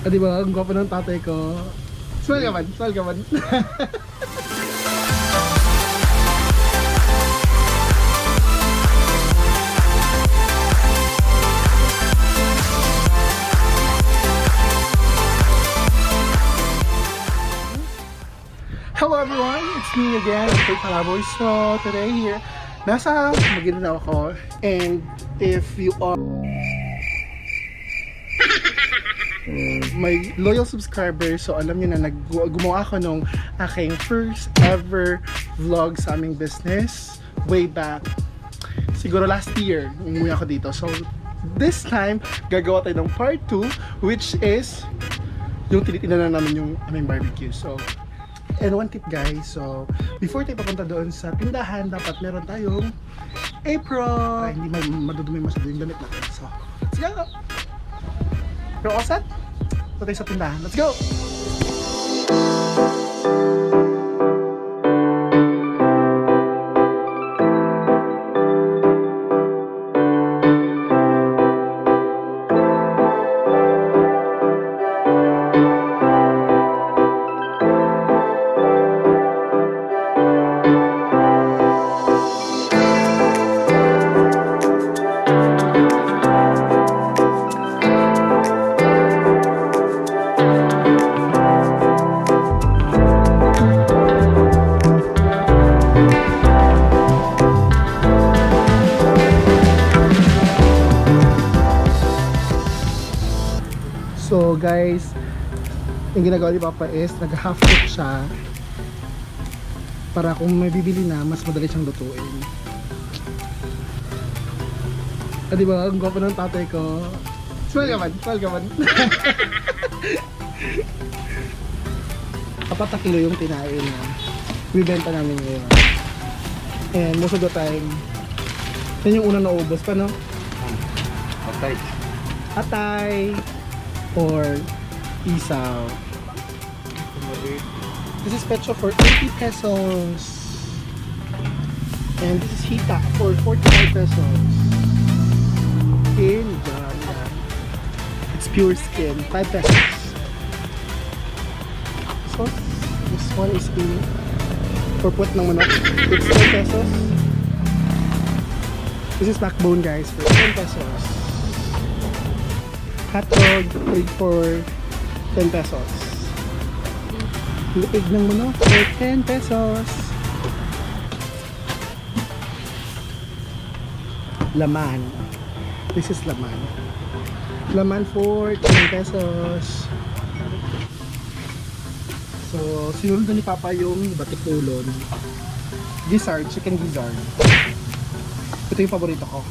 Di ba? Ang gwapo ng tatay ko. Smile ka man, smile ka man. Hello everyone, it's me again, Ito Palaboy. So today here, nasa Maguindanao ako, and if you are my loyal subscriber, so alam nyo na gumawa ako nung aking first ever vlog sa aming business way back, siguro last year, umuwi ako dito. So this time, gagawa tayo ng part 2, which is yung tinitingnan na namin yung aming barbecue. So, and one tip guys, so before tayo papunta doon sa tindahan, dapat meron tayong apron, hindi madudumi masyado yung damit natin. So, let's go! Pero all set? Punta tayo sa tindahan. Let's go! So guys, yung ginagawa ni Papa is nag-half cook siya para kung may bibili na, mas madali siyang lutuin. Di ba? Ang gwapo ng tatay ko. Smile ka man, smile ka man. 4 na kilo yung tinain na bibenta namin ngayon. And most of the time, yan yung unang naubos pa, no? Atay. Atay or isaw. This is pecho for 80 pesos. And this is hita for 45 pesos. Skin, it's pure skin, 5 pesos. So, this one is the for puwet ng manok. It's 10 pesos. This is backbone guys for 10 pesos. Hot dog for 10 pesos. Liig ng manok for 10 pesos. Laman. This is laman. Laman for 10 pesos. So, sinunod ni Papa yung batikulon. Gizzard, chicken gizzard. Ito yung paborito ko.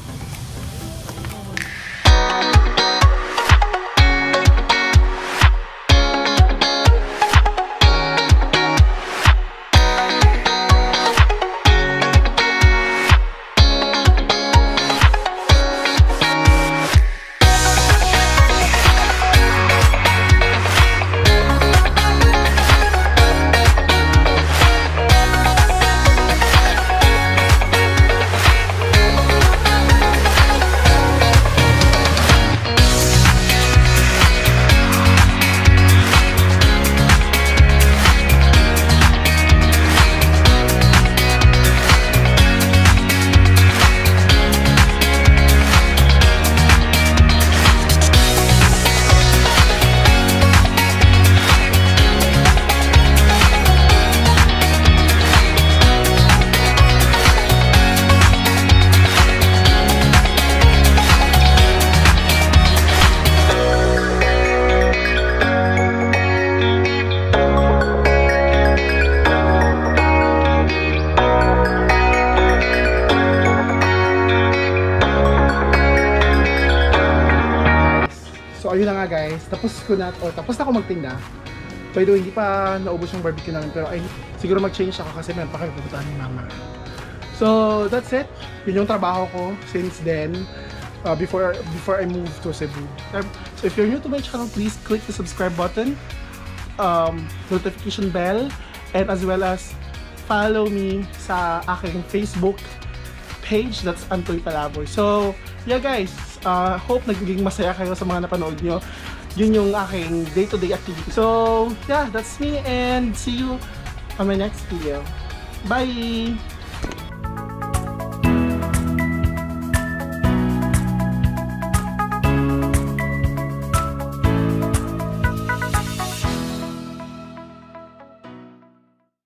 So ayun na nga guys, tapos na ako magtinda. By the way, hindi pa naubos yung barbecue namin, pero ay siguro mag-change ako kasi meron pa kayo pupuntahan ni Mama. So that's it. Yun yung trabaho ko since then, before I moved to Cebu. So if you're new to my channel, please click the subscribe button, notification bell, and as well as follow me sa aking Facebook page, that's Antoy Palaboy. So yeah guys, hope nagiging masaya kayo sa mga napanood nyo. Yun yung aking day-to-day activity. So, yeah, that's me and see you on my next video. Bye!